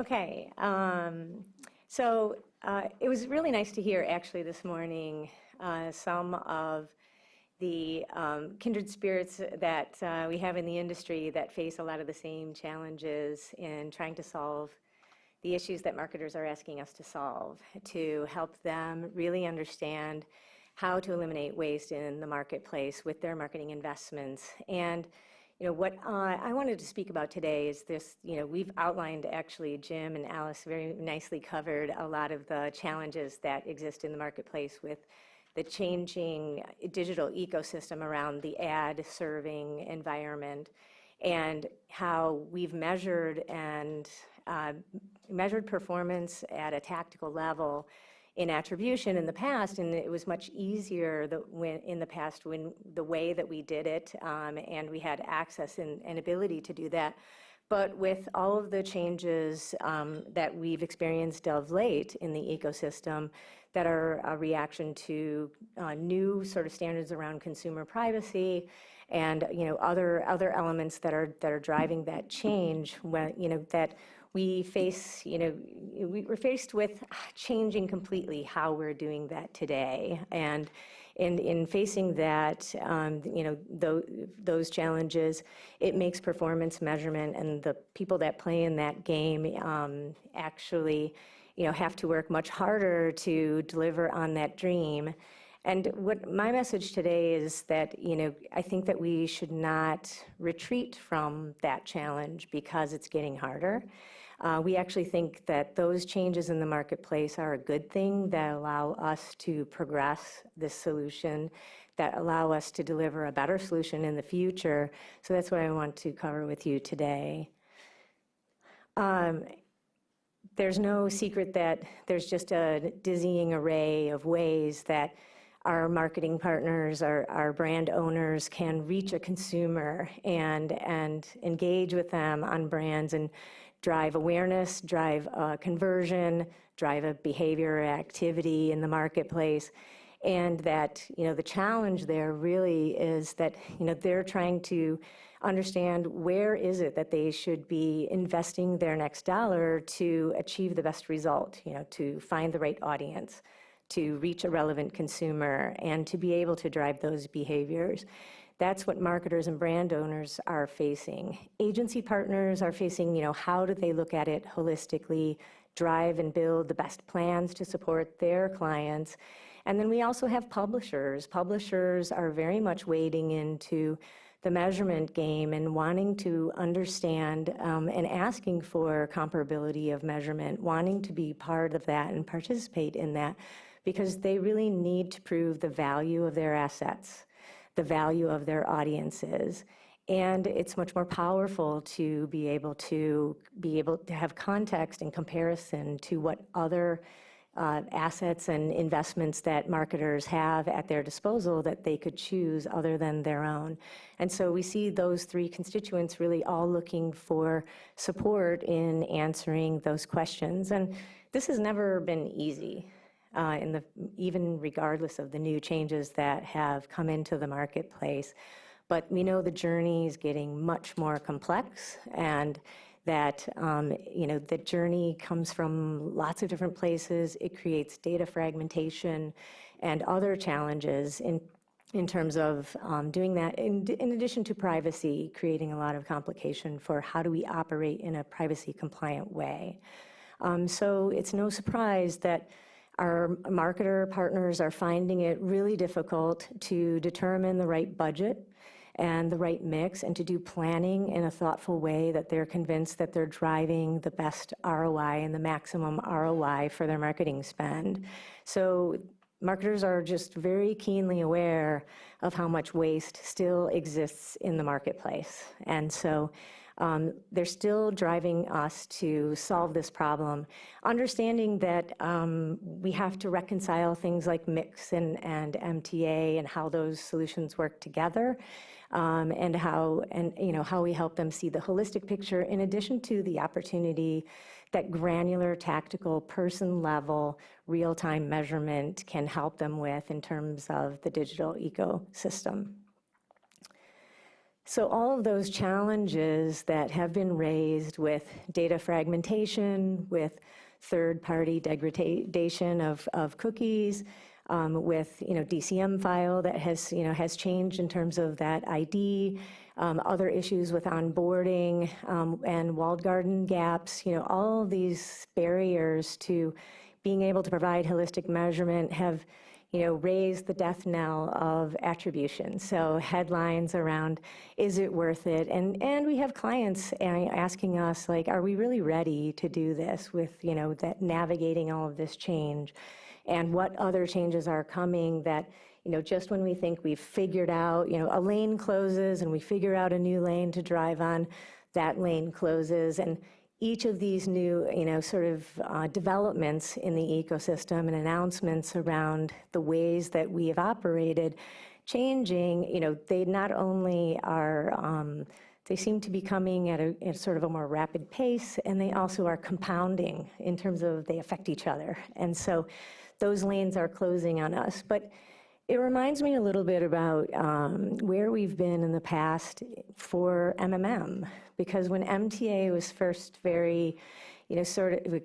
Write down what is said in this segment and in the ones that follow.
Okay, it was really nice to hear actually this morning some of the kindred spirits that we have in the industry that face a lot of the same challenges in trying to solve the issues that marketers are asking us to solve, to help them really understand how to eliminate waste in the marketplace with their marketing investments. And what I wanted to speak about today is this, we've outlined, actually, Jim and Alice very nicely covered a lot of the challenges that exist in the marketplace with the changing digital ecosystem around the ad serving environment, and how we've measured performance at a tactical level in attribution in the past, and it was much easier in the past when the way that we did it, and we had access and ability to do that. But with all of the changes that we've experienced of late in the ecosystem that are a reaction to new sort of standards around consumer privacy and other elements that are driving that change, that we face, we're faced with changing completely how we're doing that today. And in facing that, those challenges, it makes performance measurement and the people that play in that game actually, have to work much harder to deliver on that dream. And what my message today is that, I think that we should not retreat from that challenge because it's getting harder. We actually think that those changes in the marketplace are a good thing that allow us to progress this solution, that allow us to deliver a better solution in the future. So that's what I want to cover with you today. There's no secret that there's just a dizzying array of ways that our marketing partners, our brand owners can reach a consumer and engage with them on brands and drive awareness, drive conversion, drive a behavior or activity in the marketplace. And that, the challenge there really is that, they're trying to understand where is it that they should be investing their next dollar to achieve the best result, to find the right audience, to reach a relevant consumer, and to be able to drive those behaviors. That's what marketers and brand owners are facing. Agency partners are facing, how do they look at it holistically, drive and build the best plans to support their clients. And then we also have publishers. Publishers are very much wading into the measurement game and wanting to understand and asking for comparability of measurement, wanting to be part of that and participate in that, because they really need to prove the value of their assets, the value of their audiences. And it's much more powerful to be able to have context and comparison to what other assets and investments that marketers have at their disposal that they could choose other than their own. And so we see those three constituents really all looking for support in answering those questions. And this has never been easy, even regardless of the new changes that have come into the marketplace. But we know the journey is getting much more complex, and that the journey comes from lots of different places. It creates data fragmentation and other challenges in terms of doing that, in addition to privacy, creating a lot of complication for how do we operate in a privacy compliant way. So it's no surprise that our marketer partners are finding it really difficult to determine the right budget and the right mix, and to do planning in a thoughtful way that they're convinced that they're driving the best ROI and the maximum ROI for their marketing spend. So marketers are just very keenly aware of how much waste still exists in the marketplace. And so they're still driving us to solve this problem, understanding that we have to reconcile things like mix and MTA and how those solutions work together, and how we help them see the holistic picture, in addition to the opportunity that granular, tactical, person-level, real-time measurement can help them with in terms of the digital ecosystem. So all of those challenges that have been raised with data fragmentation, with third-party degradation of cookies, with DCM file that has changed in terms of that ID, other issues with onboarding and walled garden gaps, all of these barriers to being able to provide holistic measurement have raised the death knell of attribution. So headlines around, is it worth it? And we have clients asking us, like, are we really ready to do this with, that navigating all of this change? And what other changes are coming that, just when we think we've figured out, a lane closes and we figure out a new lane to drive on, that lane closes. And each of these new, developments in the ecosystem and announcements around the ways that we have operated, changing, they not only are, they seem to be coming at a sort of a more rapid pace, and they also are compounding in terms of they affect each other. And so those lanes are closing on us. But it reminds me a little bit about where we've been in the past for MMM, because when MTA was first very,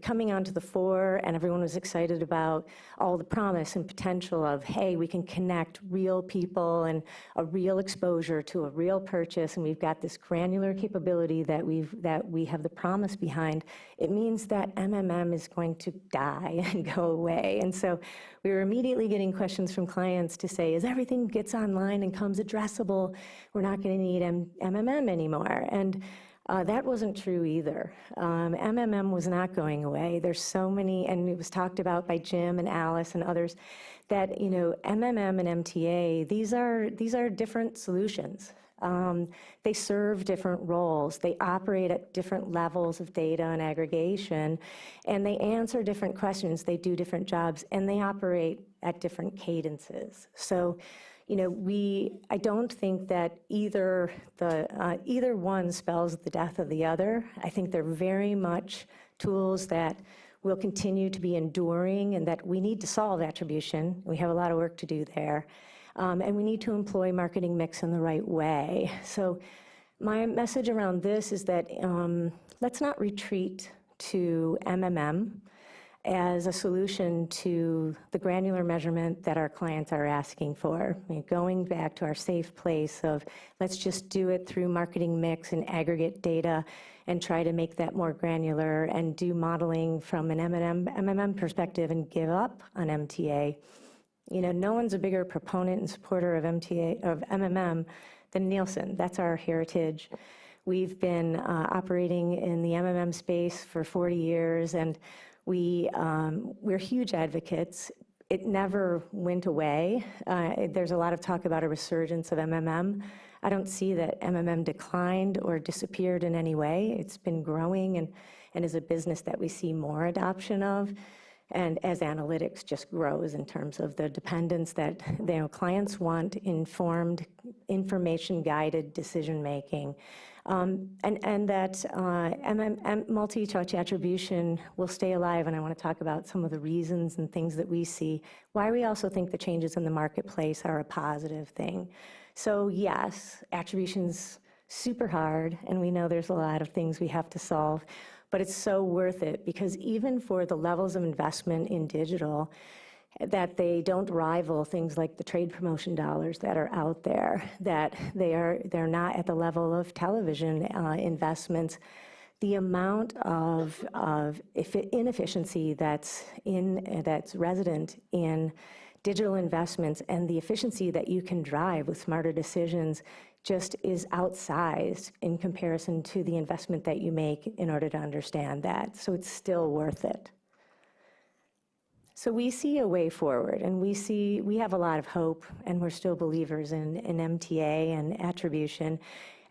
coming onto the fore, and everyone was excited about all the promise and potential of, hey, we can connect real people and a real exposure to a real purchase, and we've got this granular capability that we have the promise behind, it means that MMM is going to die and go away. And so we were immediately getting questions from clients to say, as everything gets online and comes addressable, we're not going to need MMM anymore. And that wasn't true either. MMM was not going away. There's so many, and it was talked about by Jim and Alice and others, that MMM and MTA, these are different solutions. They serve different roles. They operate at different levels of data and aggregation, and they answer different questions. They do different jobs, and they operate at different cadences. So, I don't think that either one spells the death of the other. I think they're very much tools that will continue to be enduring, and that we need to solve attribution. We have a lot of work to do there. And we need to employ marketing mix in the right way. So my message around this is that let's not retreat to MMM as a solution to the granular measurement that our clients are asking for. Going back to our safe place of, let's just do it through marketing mix and aggregate data and try to make that more granular and do modeling from an MMM perspective and give up on MTA. No one's a bigger proponent and supporter of MMM than Nielsen. That's our heritage. We've been operating in the MMM space for 40 years, and we're huge advocates. It never went away. There's a lot of talk about a resurgence of MMM. I don't see that MMM declined or disappeared in any way. It's been growing and is a business that we see more adoption of. And as analytics just grows in terms of the dependence that clients want, informed, information-guided decision-making. And that multi-touch attribution will stay alive, and I want to talk about some of the reasons and things that we see, why we also think the changes in the marketplace are a positive thing. So yes, attribution's super hard, and we know there's a lot of things we have to solve, but it's so worth it, because even for the levels of investment in digital, that they don't rival things like the trade promotion dollars that are out there, that they're not at the level of television investments. The amount of inefficiency that's resident in digital investments and the efficiency that you can drive with smarter decisions just is outsized in comparison to the investment that you make in order to understand that. So it's still worth it. So we see a way forward, and we have a lot of hope, and we're still believers in MTA and attribution.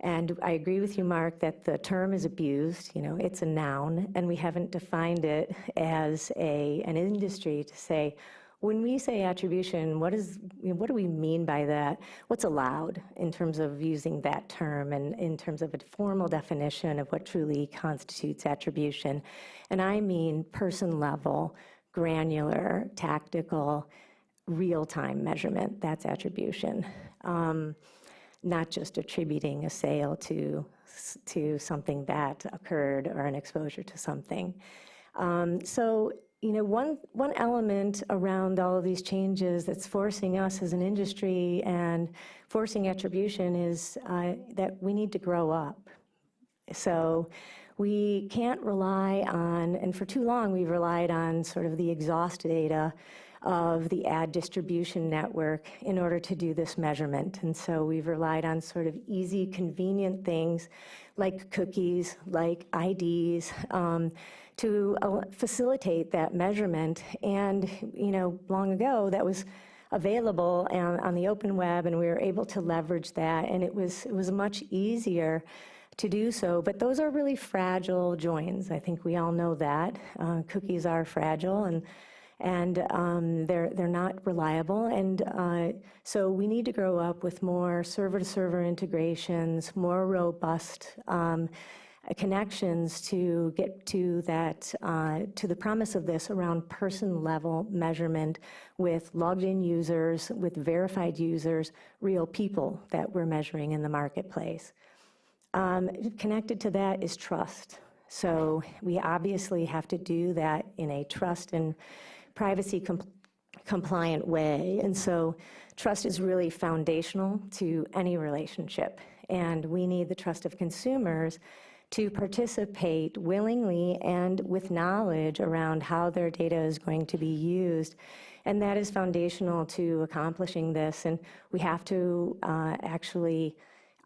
And I agree with you, Mark, that the term is abused. It's a noun, and we haven't defined it as an industry to say, when we say attribution, what do we mean by that? What's allowed in terms of using that term and in terms of a formal definition of what truly constitutes attribution? And I mean person level, granular, tactical, real-time measurement. That's attribution. not just attributing a sale to something that occurred or an exposure to something. So, you know, one element around all of these changes that's forcing us as an industry and forcing attribution is that we need to grow up. So we can't rely on, and for too long we've relied on sort of the exhaust data of the ad distribution network in order to do this measurement. And so we've relied on sort of easy, convenient things like cookies, like IDs, to facilitate that measurement. And, you know, long ago that was available on the open web, and we were able to leverage that, and it was much easier to do so. But those are really fragile joins. I think we all know that. Cookies are fragile, and they're not reliable. And so we need to grow up with more server-to-server integrations, more robust connections to get to that, to the promise of this around person-level measurement with logged-in users, with verified users, real people that we're measuring in the marketplace. Connected to that is trust. So we obviously have to do that in a trust and privacy compliant way. And so trust is really foundational to any relationship. And we need the trust of consumers to participate willingly and with knowledge around how their data is going to be used. And that is foundational to accomplishing this. And we have to actually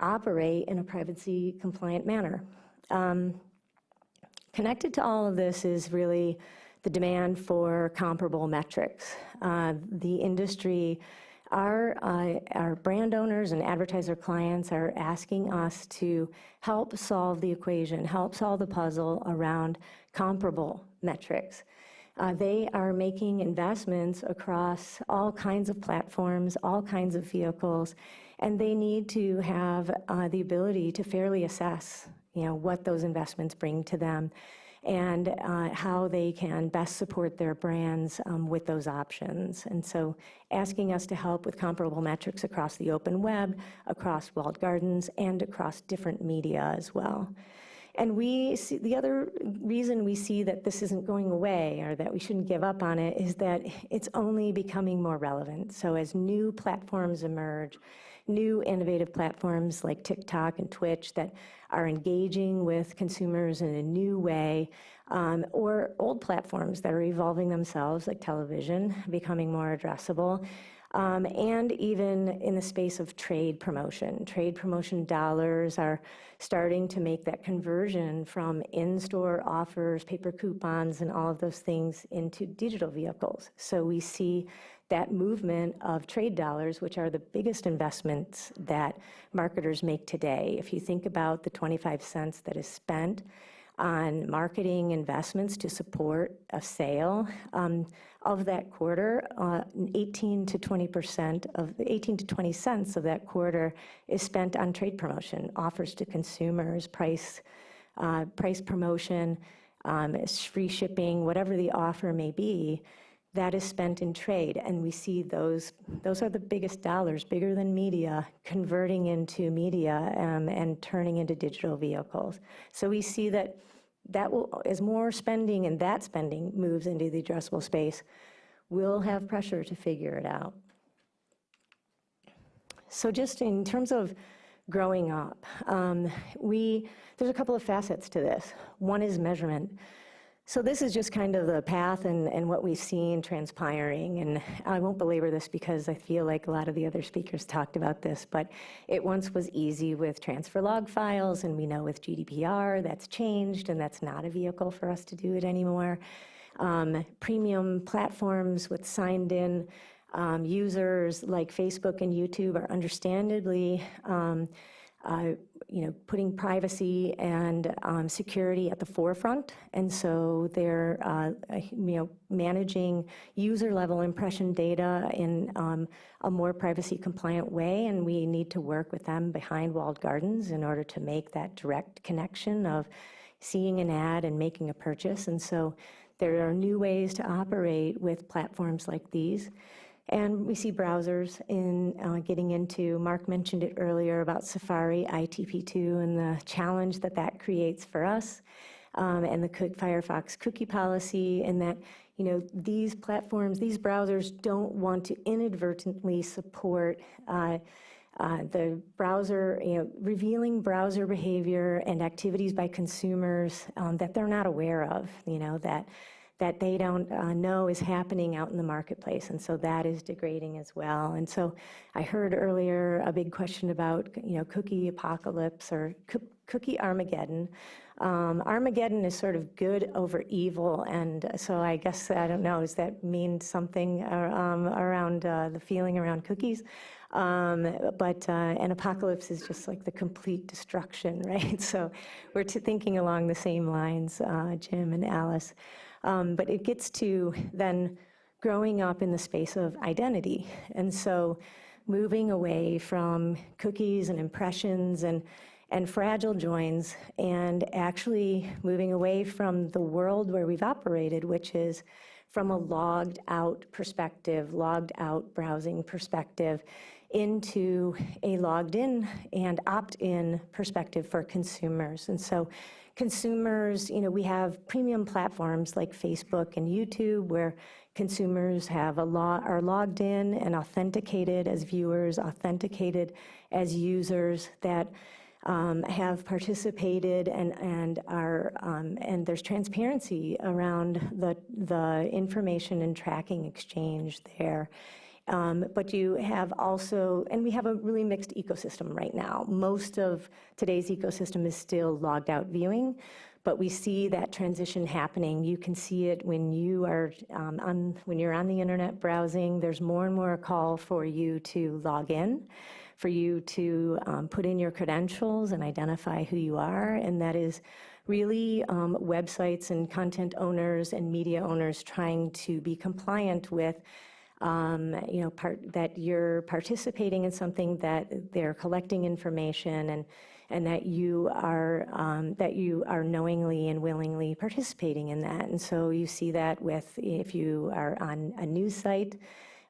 operate in a privacy compliant manner. Connected to all of this is really the demand for comparable metrics. The industry, our brand owners and advertiser clients are asking us to help solve the equation, help solve the puzzle around comparable metrics. They are making investments across all kinds of platforms, all kinds of vehicles, and they need to have the ability to fairly assess, you know, what those investments bring to them and how they can best support their brands with those options. And so asking us to help with comparable metrics across the open web, across walled gardens, and across different media as well. And we see, the other reason we see that this isn't going away or that we shouldn't give up on it is that it's only becoming more relevant. So as new platforms emerge, new innovative platforms like TikTok and Twitch that are engaging with consumers in a new way, or old platforms that are evolving themselves like television, becoming more addressable, and even in the space of trade promotion. Trade promotion dollars are starting to make that conversion from in-store offers, paper coupons, and all of those things into digital vehicles. So we see that movement of trade dollars, which are the biggest investments that marketers make today. If you think about the 25 cents that is spent on marketing investments to support a sale, of that quarter, 18 to 20 cents of that quarter is spent on trade promotion, offers to consumers, price promotion, free shipping, whatever the offer may be. That is spent in trade, and we see those are the biggest dollars, bigger than media, converting into media and turning into digital vehicles. So we see that will, as more spending and that spending moves into the addressable space, we'll have pressure to figure it out. So just in terms of growing up, there's a couple of facets to this. One is measurement. So this is just kind of the path and what we've seen transpiring, and I won't belabor this because I feel like a lot of the other speakers talked about this, but it once was easy with transfer log files, and we know with GDPR that's changed, and that's not a vehicle for us to do it anymore. Premium platforms with signed-in users like Facebook and YouTube are understandably putting privacy and security at the forefront, and so they're managing user-level impression data in a more privacy-compliant way, and we need to work with them behind walled gardens in order to make that direct connection of seeing an ad and making a purchase. And so there are new ways to operate with platforms like these. And we see browsers getting into, Mark mentioned it earlier about Safari, ITP2, and the challenge that that creates for us, and the Firefox cookie policy, and that, these platforms, these browsers don't want to inadvertently support the browser, revealing browser behavior and activities by consumers that they're not aware of, that they don't know is happening out in the marketplace. And so that is degrading as well. And so I heard earlier a big question about, cookie apocalypse or cookie Armageddon. Armageddon is sort of good over evil. And so I guess, I don't know, does that mean something around the feeling around cookies? But an apocalypse is just like the complete destruction, right? So we're thinking along the same lines, Jim and Alice. But it gets to then growing up in the space of identity. And so moving away from cookies and impressions and fragile joins, and actually moving away from the world where we've operated, which is from a logged out perspective, logged out browsing perspective, into a logged in and opt-in perspective for consumers. And so consumers, we have premium platforms like Facebook and YouTube where consumers are logged in and authenticated as viewers, authenticated as users that have participated and are, and there's transparency around the information and tracking exchange there. But you have also, and we have a really mixed ecosystem right now. Most of today's ecosystem is still logged out viewing, but we see that transition happening. You can see it when you are when you're on the internet browsing. There's more and more a call for you to log in, for you to put in your credentials and identify who you are, and that is really websites and content owners and media owners trying to be compliant with that you're participating in something, that they're collecting information, and that you are knowingly and willingly participating in that. And so you see that with, if you are on a news site,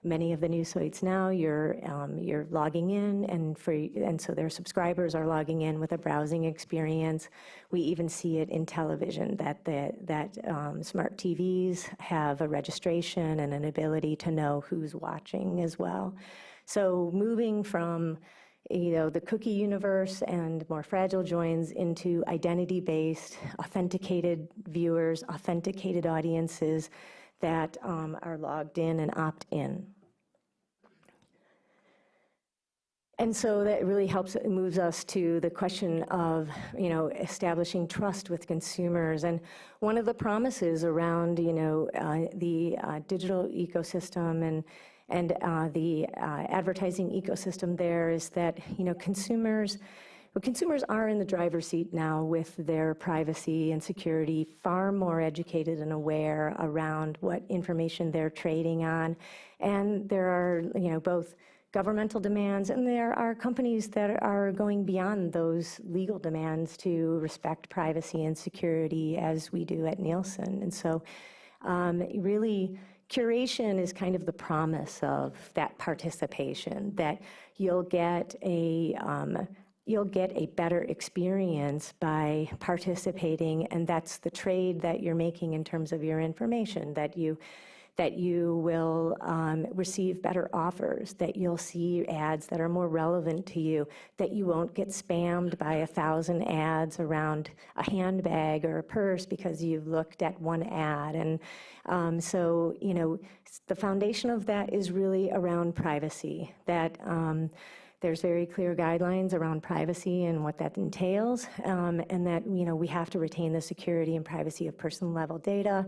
many of the news sites now, you're logging in, and so their subscribers are logging in with a browsing experience. We even see it in television that smart TVs have a registration and an ability to know who's watching as well. So moving from the cookie universe and more fragile joins into identity-based, authenticated viewers, authenticated audiences that are logged in and opt in. And so that really helps, it moves us to the question of, establishing trust with consumers. And one of the promises around, the digital ecosystem and the advertising ecosystem there is that, consumers are in the driver's seat now with their privacy and security, far more educated and aware around what information they're trading on. And there are, both governmental demands, and there are companies that are going beyond those legal demands to respect privacy and security, as we do at Nielsen. And so really, curation is kind of the promise of that participation, that you'll get a better experience by participating, and that's the trade that you're making in terms of your information, that you will receive better offers, that you'll see ads that are more relevant to you, that you won't get spammed by 1,000 ads around a handbag or a purse because you've looked at one ad. And so, the foundation of that is really around privacy, that there's very clear guidelines around privacy and what that entails, and that we have to retain the security and privacy of person-level data.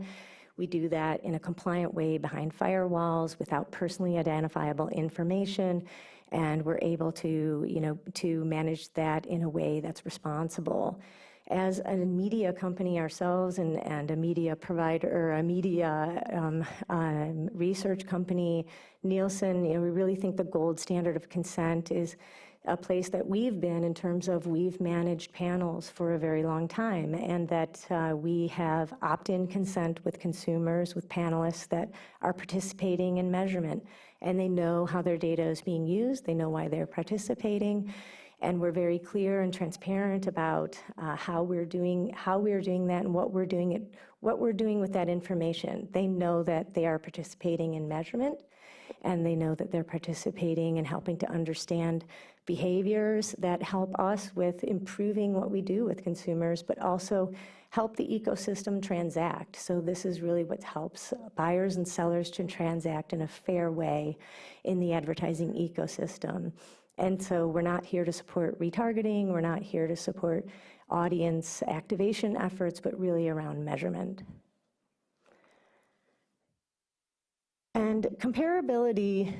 We do that in a compliant way behind firewalls without personally identifiable information, and we're able to, to manage that in a way that's responsible. As a media company ourselves and a media provider, or a media research company, Nielsen, we really think the gold standard of consent is a place that we've been in terms of we've managed panels for a very long time, and that we have opt-in consent with consumers, with panelists that are participating in measurement, and they know how their data is being used, they know why they're participating, and we're very clear and transparent about how we're doing that and what we're doing with that information. They know that they are participating in measurement, and they know that they're participating in helping to understand behaviors that help us with improving what we do with consumers, but also help the ecosystem transact. So this is really what helps buyers and sellers to transact in a fair way in the advertising ecosystem. And so we're not here to support retargeting, we're not here to support audience activation efforts, but really around measurement. And comparability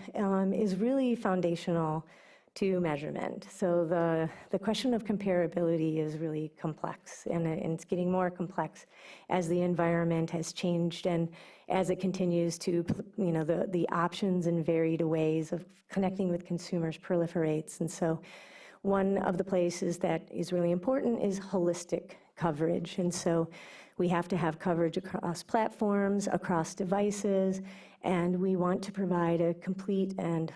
is really foundational to measurement. So the question of comparability is really complex, and it's getting more complex as the environment has changed and as it continues to, the options and varied ways of connecting with consumers proliferates. And so one of the places that is really important is holistic coverage. And so we have to have coverage across platforms, across devices, and we want to provide a complete and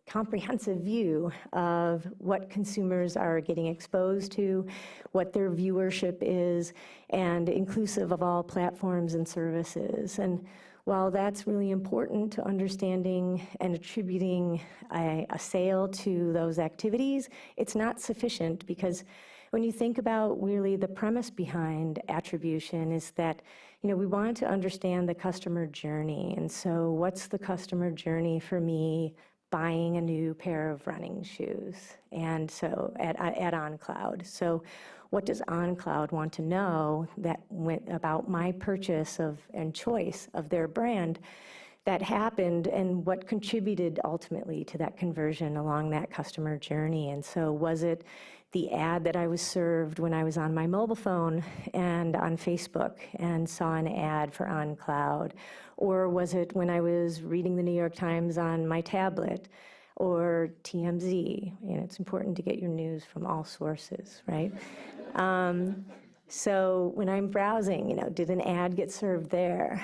comprehensive view of what consumers are getting exposed to, what their viewership is, and inclusive of all platforms and services. And while that's really important to understanding and attributing a sale to those activities, it's not sufficient, because when you think about really the premise behind attribution is that, we want to understand the customer journey. And so what's the customer journey for me buying a new pair of running shoes? And so at OnCloud. So what does OnCloud want to know about my purchase of and choice of their brand that happened, and what contributed ultimately to that conversion along that customer journey? And so was it the ad that I was served when I was on my mobile phone and on Facebook and saw an ad for OnCloud? Or was it when I was reading the New York Times on my tablet, or TMZ? It's important to get your news from all sources, right? So when I'm browsing, did an ad get served there?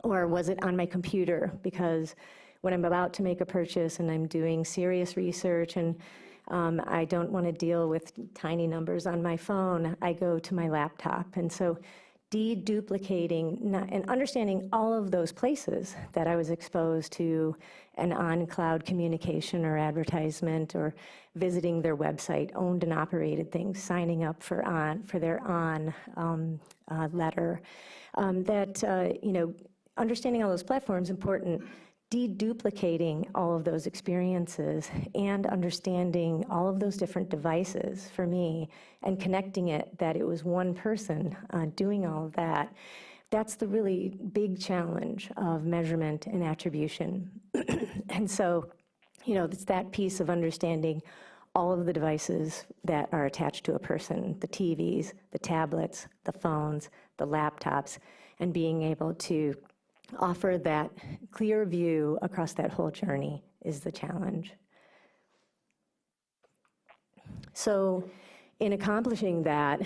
Or was it on my computer? Because when I'm about to make a purchase and I'm doing serious research and I don't want to deal with tiny numbers on my phone, I go to my laptop. And so deduplicating and understanding all of those places that I was exposed to an OnCloud communication or advertisement, or visiting their website, owned and operated things, signing up for their letter, understanding all those platforms important. Deduplicating all of those experiences and understanding all of those different devices for me, and connecting it that it was one person doing all of that, that's the really big challenge of measurement and attribution. And so, it's that piece of understanding all of the devices that are attached to a person, the TVs, the tablets, the phones, the laptops, and being able to offer that clear view across that whole journey is the challenge. So in accomplishing that,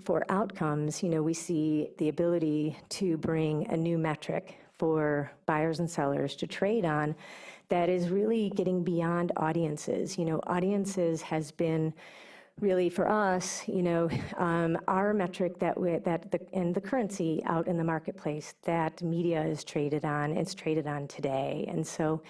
for outcomes, we see the ability to bring a new metric for buyers and sellers to trade on that is really getting beyond audiences. Audiences has been really, for us, our metric and the currency out in the marketplace that media is traded on, it's traded on today. And so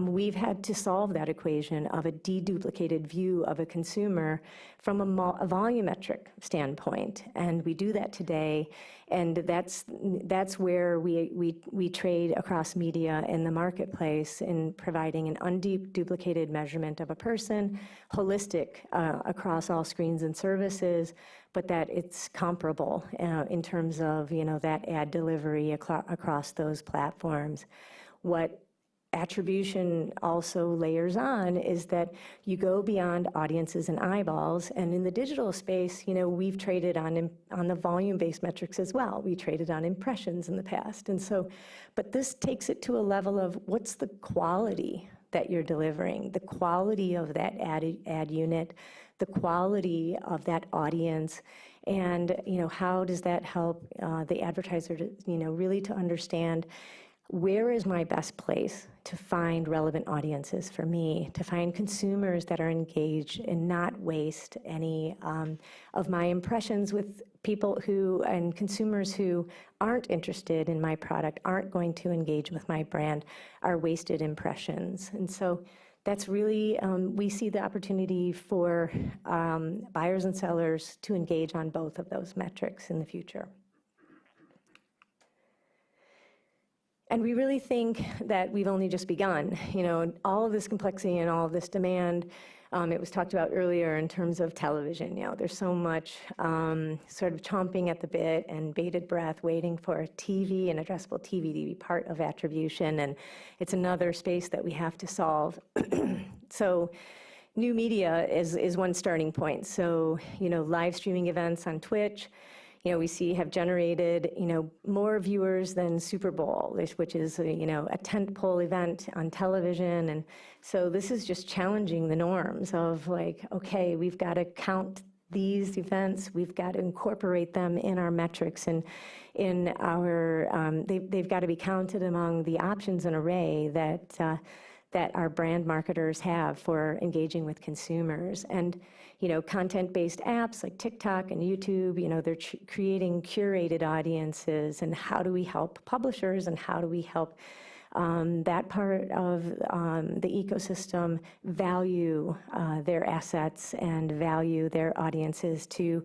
we've had to solve that equation of a deduplicated view of a consumer from a volumetric standpoint. And we do that today, and that's where we trade across media in the marketplace in providing an unduplicated measurement of a person, holistic across all screens and services, but that it's comparable in terms of that ad delivery across those platforms. What attribution also layers on is that you go beyond audiences and eyeballs, and in the digital space, we've traded on the volume-based metrics as well. We traded on impressions in the past, and so, but this takes it to a level of what's the quality that you're delivering, the quality of that ad unit, the quality of that audience, and how does that help the advertiser to really to understand where is my best place to find relevant audiences for me, to find consumers that are engaged and not waste any of my impressions with people and consumers who aren't interested in my product, aren't going to engage with my brand, are wasted impressions. And so that's really, we see the opportunity for buyers and sellers to engage on both of those metrics in the future. And we really think that we've only just begun. All of this complexity and all of this demand, it was talked about earlier in terms of television. There's so much sort of chomping at the bit and bated breath waiting for TV and addressable TV to be part of attribution, and it's another space that we have to solve. So new media is one starting point. So, live streaming events on Twitch, we see have generated, more viewers than Super Bowl, which is, a tentpole event on television. And so this is just challenging the norms of like, okay, we've got to count these events, we've got to incorporate them in our metrics and in our, they've got to be counted among the options and array that our brand marketers have for engaging with consumers. And content-based apps like TikTok and YouTube, they're creating curated audiences, and how do we help publishers and how do we help that part of the ecosystem value their assets and value their audiences to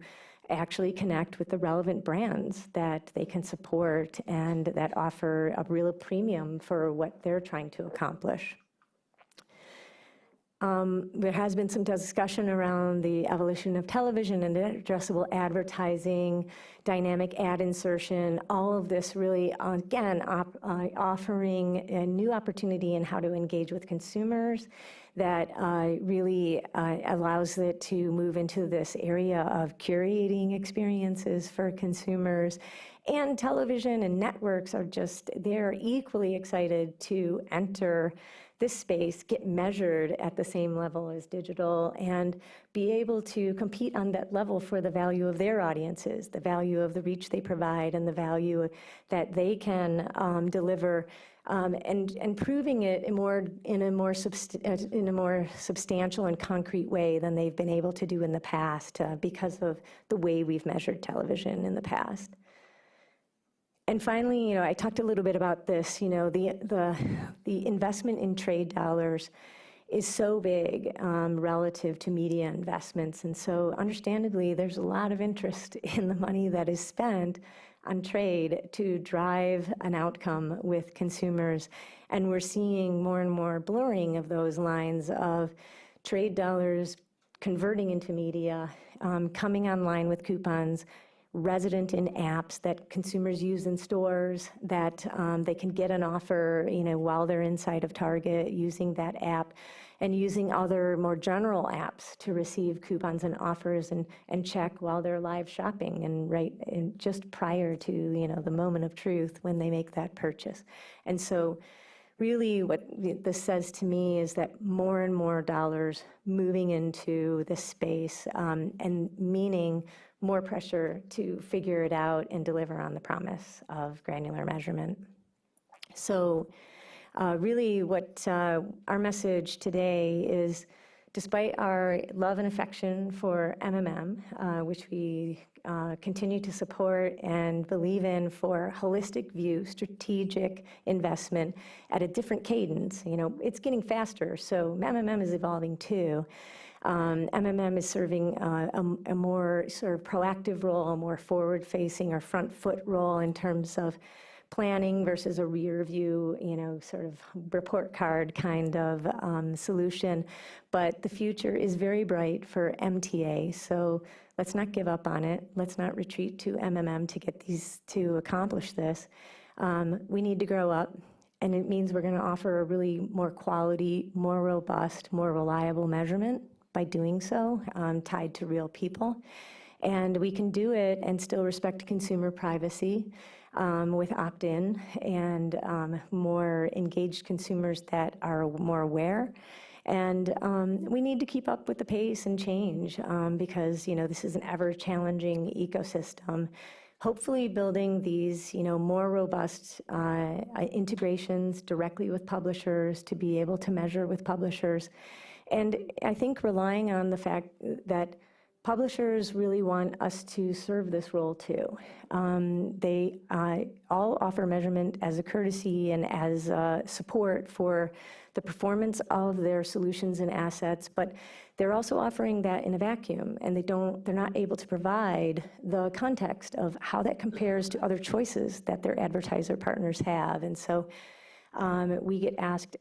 actually connect with the relevant brands that they can support and that offer a real premium for what they're trying to accomplish. There has been some discussion around the evolution of television and addressable advertising, dynamic ad insertion, all of this really, again, offering a new opportunity in how to engage with consumers that really allows it to move into this area of curating experiences for consumers. And television and networks are they're equally excited to enter this space, get measured at the same level as digital, and be able to compete on that level for the value of their audiences, the value of the reach they provide, and the value that they can deliver, and proving it in a more substantial and concrete way than they've been able to do in the past because of the way we've measured television in the past. And finally, I talked a little bit about this, the investment in trade dollars is so big relative to media investments. And so understandably, there's a lot of interest in the money that is spent on trade to drive an outcome with consumers. And we're seeing more and more blurring of those lines of trade dollars converting into media, coming online with coupons, resident in apps that consumers use in stores, that they can get an offer, while they're inside of Target using that app, and using other more general apps to receive coupons and offers and check while they're live shopping and just prior to, the moment of truth when they make that purchase. And so really what this says to me is that more and more dollars moving into this space, and meaning more pressure to figure it out and deliver on the promise of granular measurement. So really what our message today is, despite our love and affection for MMM, which we continue to support and believe in for holistic view, strategic investment at a different cadence, it's getting faster, so MMM is evolving too. MMM is serving a more sort of proactive role, a more forward-facing or front-foot role in terms of planning versus a rear view, sort of report card kind of solution. But the future is very bright for MTA, so let's not give up on it. Let's not retreat to MMM to accomplish this. We need to grow up And it means we're going to offer a really more quality, more robust, more reliable measurement by doing so, tied to real people. And we can do it and still respect consumer privacy with opt-in and more engaged consumers that are more aware. And we need to keep up with the pace and change because, this is an ever-challenging ecosystem. Hopefully building these, more robust integrations directly with publishers to be able to measure with publishers. And I think relying on the fact that publishers really want us to serve this role too. They all offer measurement as a courtesy and as support for the performance of their solutions and assets, but they're also offering that in a vacuum, and they're not able to provide the context of how that compares to other choices that their advertiser partners have. And so we get asked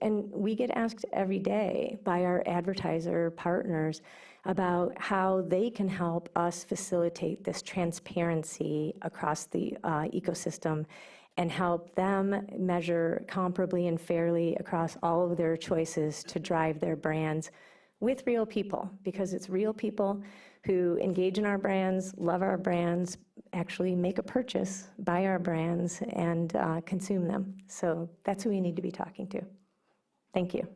every day by our advertiser partners about how they can help us facilitate this transparency across the ecosystem and help them measure comparably and fairly across all of their choices to drive their brands with real people, because it's real people who engage in our brands, love our brands, actually make a purchase, buy our brands, and consume them. So that's who we need to be talking to. Thank you.